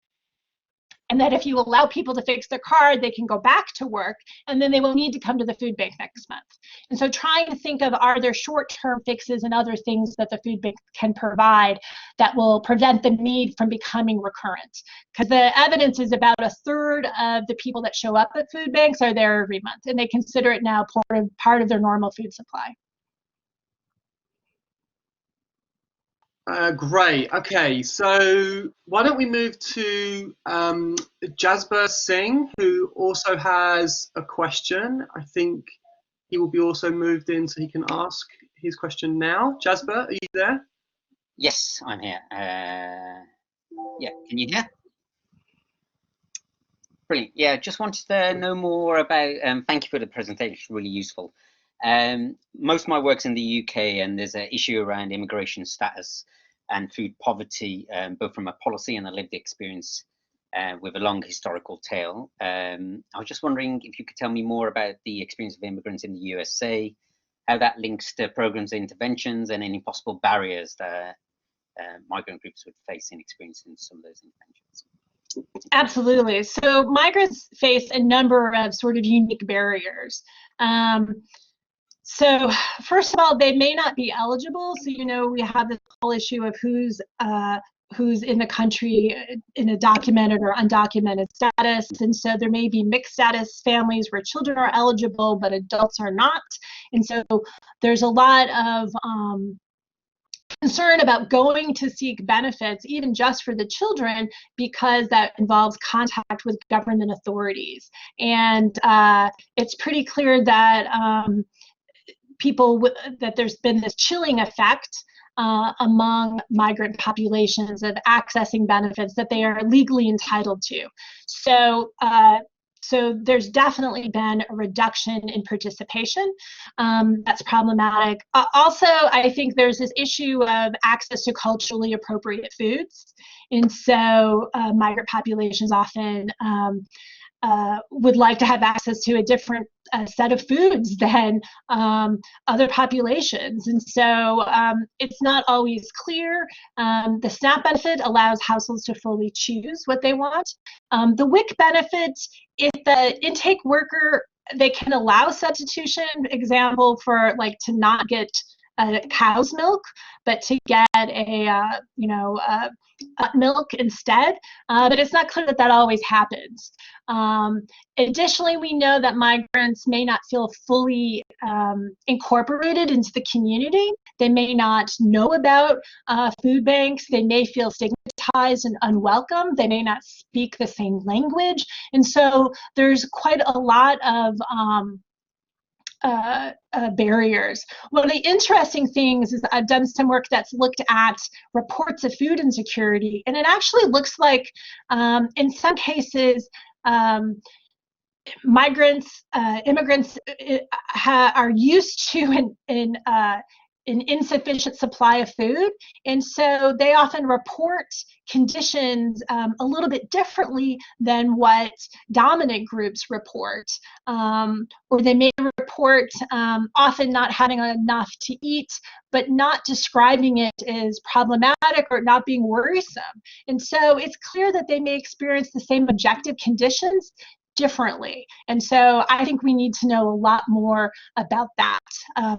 And that if you allow people to fix their car, they can go back to work, and then they will need to come to the food bank next month. And so trying to think of, are there short-term fixes and other things that the food bank can provide that will prevent the need from becoming recurrent? Because the evidence is about 1/3 of the people that show up at food banks are there every month, and they consider it now part of their normal food supply. Great. Okay, so why don't we move to Jasbir Singh, who also has a question. I think he will be also moved in so he can ask his question now. Jasbir, are you there? Yes, I'm here. Yeah, can you hear? Brilliant. Yeah, just wanted to know more about, thank you for the presentation, it's really useful. Most of my work's in the UK, and there's an issue around immigration status and food poverty, both from a policy and a lived experience with a long historical tail. I was just wondering if you could tell me more about the experience of immigrants in the USA, how that links to programs and interventions, and any possible barriers that migrant groups would face in experiencing some of those interventions. Absolutely. So migrants face a number of sort of unique barriers. So first of all, they may not be eligible. So, you know, we have this whole issue of who's in the country in a documented or undocumented status. And so there may be mixed status families where children are eligible, but adults are not. And so there's a lot of concern about going to seek benefits, even just for the children, because that involves contact with government authorities. And it's pretty clear that that there's been this chilling effect among migrant populations of accessing benefits that they are legally entitled to. So so there's definitely been a reduction in participation. That's problematic. Also, I think there's this issue of access to culturally appropriate foods. And so migrant populations often would like to have access to a different set of foods than other populations. And so it's not always clear. The SNAP benefit allows households to fully choose what they want. The WIC benefit, if the intake worker, they can allow substitution, example, for like to not get cow's milk, but to get a milk instead, but it's not clear that that always happens. Additionally, we know that migrants may not feel fully incorporated into the community. They may not know about food banks. They may feel stigmatized and unwelcome. They may not speak the same language. And so there's quite a lot of barriers. One of the interesting things is I've done some work that's looked at reports of food insecurity, and it actually looks like in some cases migrants, immigrants are used to an insufficient supply of food, and so they often report conditions a little bit differently than what dominant groups report, or they may report often not having enough to eat, but not describing it as problematic or not being worrisome. And so it's clear that they may experience the same objective conditions differently. And so I think we need to know a lot more about that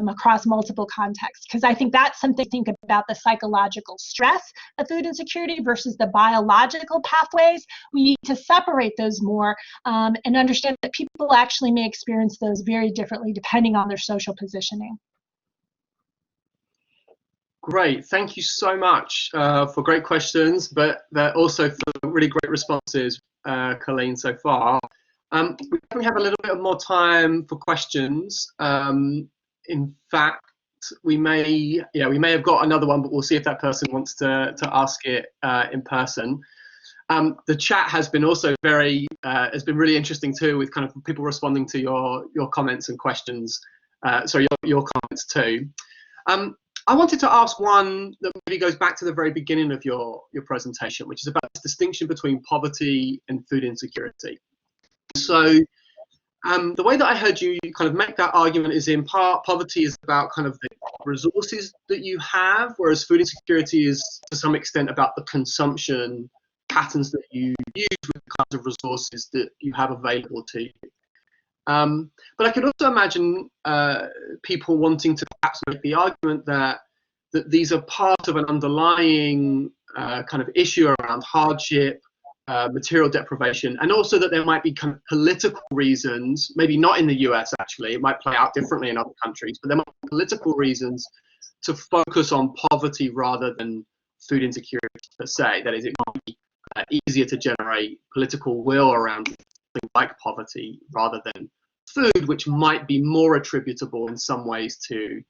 across multiple contexts, because I think that's something to think about, the psychological stress of food insecurity versus the biological pathways. We need to separate those more and understand that people actually may experience those very differently depending on their social positioning. Great, thank you so much for great questions, but also for really great responses, Colleen, so far. We probably have a little bit more time for questions. In fact, we may have got another one, but we'll see if that person wants to ask it in person. The chat has been also has been really interesting too, with kind of people responding to your comments and questions. Sorry, your comments too. I wanted to ask one that maybe goes back to the very beginning of your presentation, which is about this distinction between poverty and food insecurity. So the way that I heard you kind of make that argument is, in part, poverty is about kind of the resources that you have, whereas food insecurity is to some extent about the consumption patterns that you use with the kinds of resources that you have available to you. But I could also imagine people wanting to perhaps make the argument that these are part of an underlying kind of issue around hardship, material deprivation, and also that there might be kind of political reasons, maybe not in the US actually, it might play out differently in other countries, but there might be political reasons to focus on poverty rather than food insecurity per se. That is, it might be easier to generate political will around things like poverty rather than food, which might be more attributable in some ways to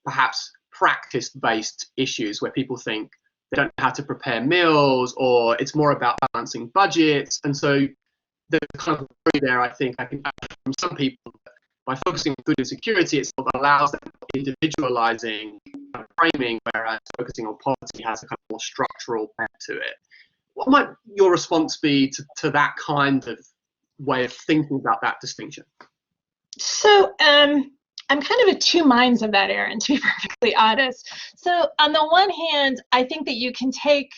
perhaps practice-based issues where people think they don't know how to prepare meals, or it's more about balancing budgets. And so there's kind of a worry there, I think, I can imagine from some people, by focusing on food insecurity, it sort of allows them individualizing framing, whereas focusing on poverty has a kind of more structural bent to it. What might your response be to that kind of way of thinking about that distinction? So I'm kind of of two minds of that, Aaron, to be perfectly honest. So on the one hand, I think that you can take,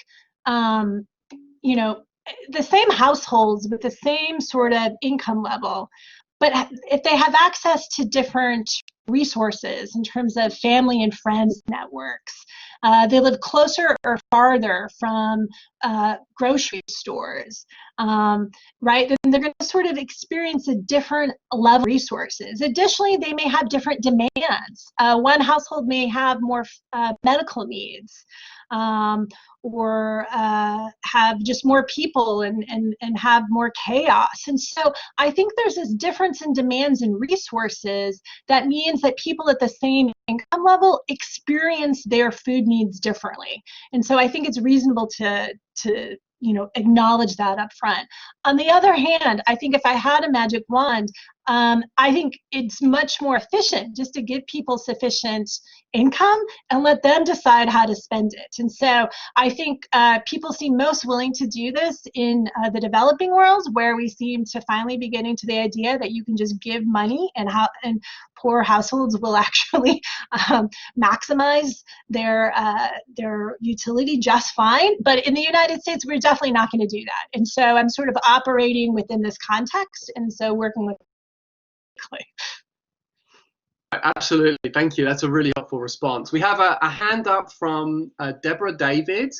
you know, the same households with the same sort of income level, but if they have access to different resources in terms of family and friends networks, they live closer or farther from grocery stores, right? Then they're going to sort of experience a different level of resources. Additionally, they may have different demands. One household may have more medical needs, or have just more people and have more chaos. And so I think there's this difference in demands and resources that means that people at the same income level experience their food needs differently. And so I think it's reasonable to you know, acknowledge that up front. On the other hand, I think if I had a magic wand, I think it's much more efficient just to give people sufficient income and let them decide how to spend it. And so I think people seem most willing to do this in the developing world, where we seem to finally be getting to the idea that you can just give money, and poor households will actually maximize their utility just fine. But in the United States, we're definitely not going to do that. And so I'm sort of operating within this context, and so working with. Absolutely, thank you. That's a really helpful response. We have a hand up from Deborah David,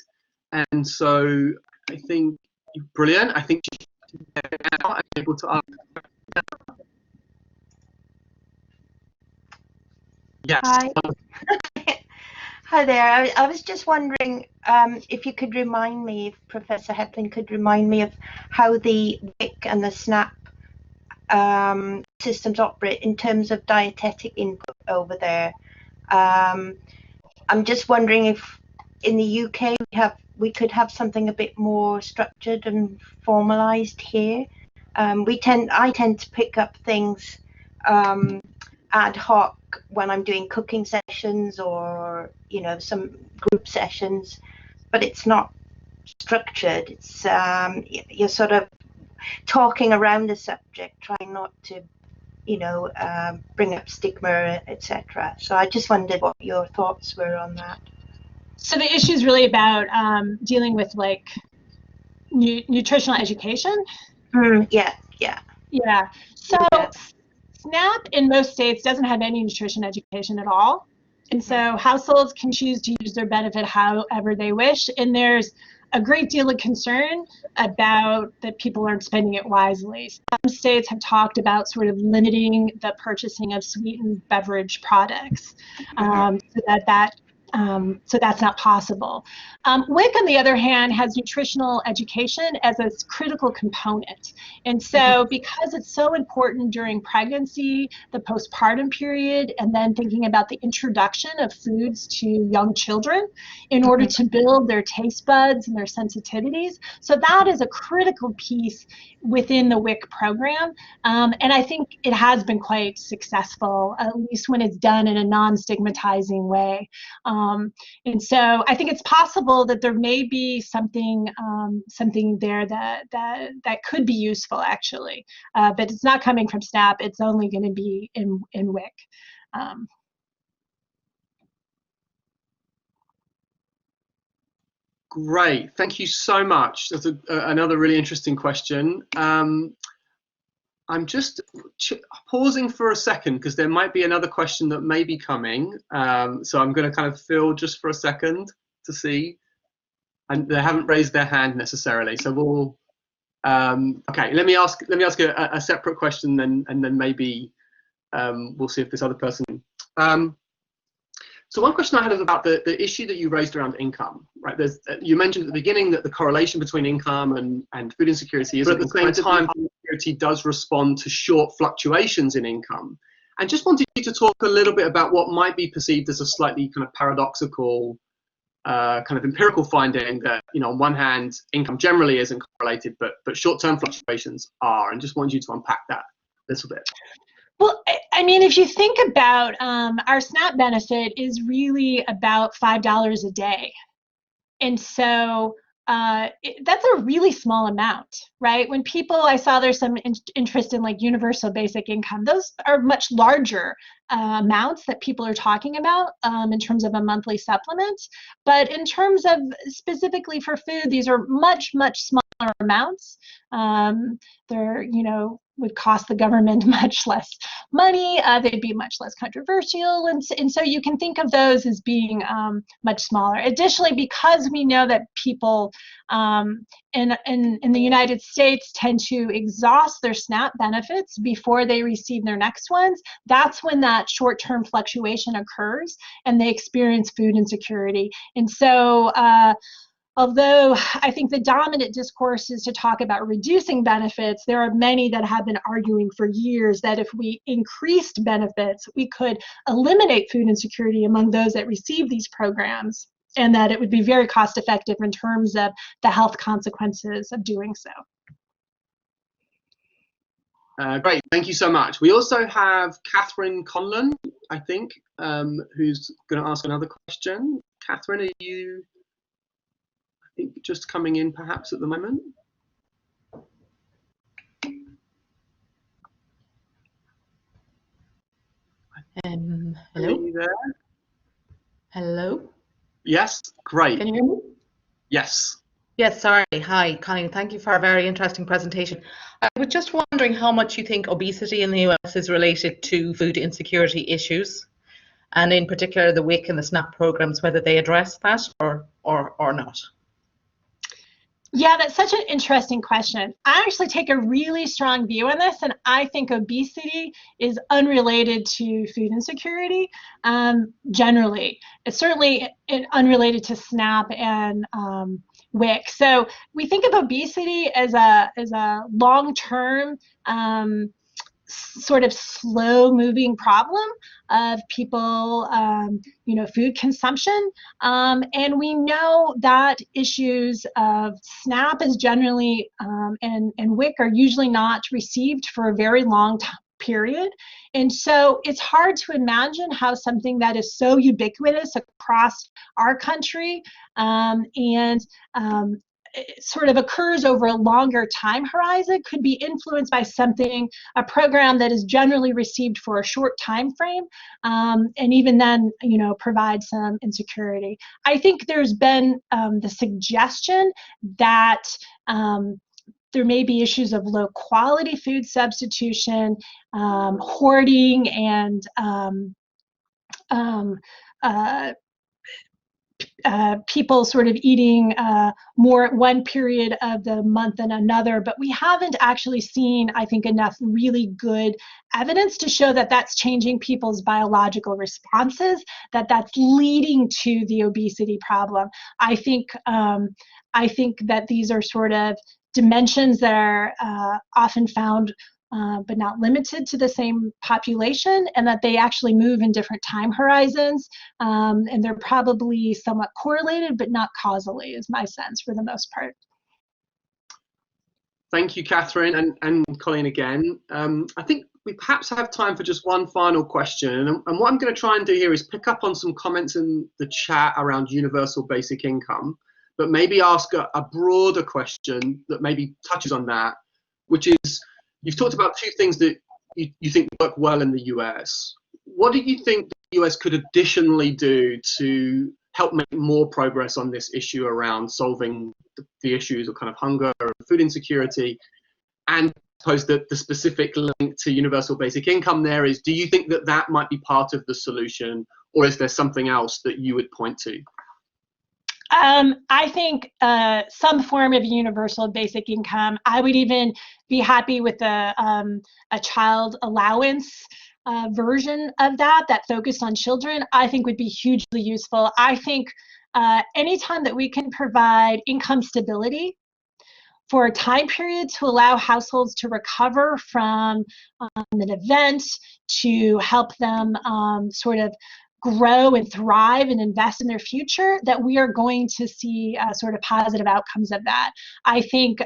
and so I think brilliant. I think she's now able to ask. Yes. Hi. Hi there. I was just wondering if you could remind me, if Professor Heflin could remind me of how the WIC and the SNAP systems operate in terms of dietetic input over there. I'm just wondering if in the UK we could have something a bit more structured and formalized here, I tend to pick up things ad hoc when I'm doing cooking sessions or, you know, some group sessions, but it's not structured. It's you're sort of talking around the subject, trying not to, you know, bring up stigma, etc. So I just wondered what your thoughts were on that. So the issue is really about dealing with like nutritional education. Yeah. Yeah. So SNAP in most states doesn't have any nutrition education at all. And so households can choose to use their benefit however they wish. And there's a great deal of concern about that people aren't spending it wisely. Some states have talked about sort of limiting the purchasing of sweetened beverage products so that's not possible. WIC, on the other hand, has nutritional education as a critical component. And so because it's so important during pregnancy, the postpartum period, and then thinking about the introduction of foods to young children in order to build their taste buds and their sensitivities. So that is a critical piece within the WIC program. And I think it has been quite successful, at least when it's done in a non-stigmatizing way. And so I think it's possible that there may be something there that could be useful, actually, but it's not coming from SNAP. It's only going to be in WIC. Great, thank you so much. That's another really interesting question. I'm just pausing for a second because there might be another question that may be coming. So I'm going to kind of fill just for a second to see. And they haven't raised their hand necessarily. So we'll. Okay, let me ask a separate then, and then maybe we'll see if this other person. So one question I had is about the issue that you raised around income, right? You mentioned at the beginning that the correlation between income and food insecurity is, but at the same time, food insecurity does respond to short fluctuations in income. And just wanted you to talk a little bit about what might be perceived as a slightly kind of paradoxical kind of empirical finding that, you know, on one hand, income generally isn't correlated, but short-term fluctuations are. And just wanted you to unpack that a little bit. Well, I mean, if you think about our SNAP benefit is really about $5 a day. And so that's a really small amount, right? When I saw there's some interest in like universal basic income, those are much larger amounts that people are talking about in terms of a monthly supplement. But in terms of specifically for food, these are much, much smaller amounts. They're, you know, would cost the government much less money. They'd be much less controversial. And so you can think of those as being much smaller. Additionally, because we know that people in the United States tend to exhaust their SNAP benefits before they receive their next ones, that's when that short-term fluctuation occurs and they experience food insecurity. And so although I think the dominant discourse is to talk about reducing benefits, there are many that have been arguing for years that if we increased benefits, we could eliminate food insecurity among those that receive these programs, and that it would be very cost effective in terms of the health consequences of doing so. Great, thank you so much. We also have Catherine Conlon, I think, who's going to ask another question. Catherine, are you, I think, just coming in perhaps at the moment? Hello? Are you there? Hello? Yes, great. Can you hear me? Yes. Yes, sorry. Hi, Colleen. Thank you for a very interesting presentation. I was just wondering how much you think obesity in the US is related to food insecurity issues, and in particular the WIC and the SNAP programs, whether they address that or not. Yeah, that's such an interesting question. I actually take a really strong view on this, and I think obesity is unrelated to food insecurity generally. It's certainly unrelated to SNAP and WIC. So we think of obesity as a long-term sort of slow moving problem of people, food consumption. And we know that issues of SNAP is generally, and WIC are usually not received for a very long period. And so it's hard to imagine how something that is so ubiquitous across our country it sort of occurs over a longer time horizon could be influenced by a program that is generally received for a short time frame, and even then, provide some insecurity. I think there's been the suggestion that there may be issues of low quality food substitution, hoarding, and people sort of eating more at one period of the month than another, but we haven't actually seen, I think, enough really good evidence to show that that's changing people's biological responses, that that's leading to the obesity problem. I think that these are sort of dimensions that are often found but not limited to the same population, and that they actually move in different time horizons, and they're probably somewhat correlated but not causally, is my sense for the most part. Thank you, Catherine, and Colleen again. I think we perhaps have time for just one final question, and what I'm going to try and do here is pick up on some comments in the chat around universal basic income, but maybe ask a broader question that maybe touches on that, which is, you've talked about two things that you think work well in the US. What do you think the US could additionally do to help make more progress on this issue around solving the issues of kind of hunger and food insecurity? And I suppose that the specific link to universal basic income there is, do you think that that might be part of the solution, or is there something else that you would point to? I think some form of universal basic income. I would even be happy with a child allowance version of that focused on children. I think would be hugely useful. I think anytime that we can provide income stability for a time period to allow households to recover from an event, to help them sort of grow and thrive and invest in their future, that we are going to see sort of positive outcomes of that. I think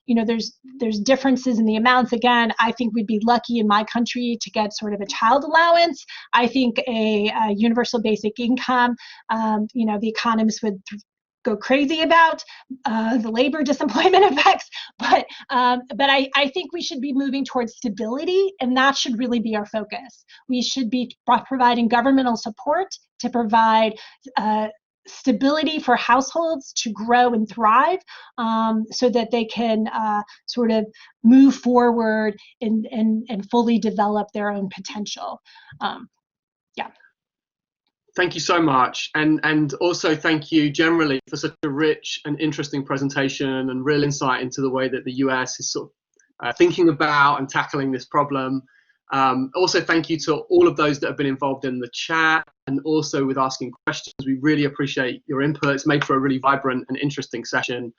there's differences in the amounts. Again, I think we'd be lucky in my country to get sort of a child allowance. I think a universal basic income, the economists would go crazy about the labor disemployment effects, but I think we should be moving towards stability, and that should really be our focus. We should be providing governmental support to provide stability for households to grow and thrive, so that they can sort of move forward and fully develop their own potential. Yeah. Thank you so much, and also thank you generally for such a rich and interesting presentation and real insight into the way that the US is sort of thinking about and tackling this problem. Also, thank you to all of those that have been involved in the chat and also with asking questions. We really appreciate your input. It's made for a really vibrant and interesting session.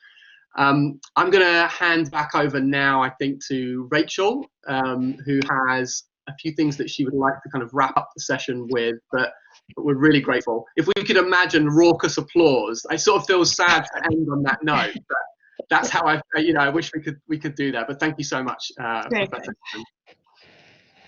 I'm going to hand back over now, I think, to Rachel, who has a few things that she would like to kind of wrap up the session with, but we're really grateful. If we could imagine raucous applause, I sort of feel sad to end on that note, but that's how I wish we could do that. But thank you so much, Professor.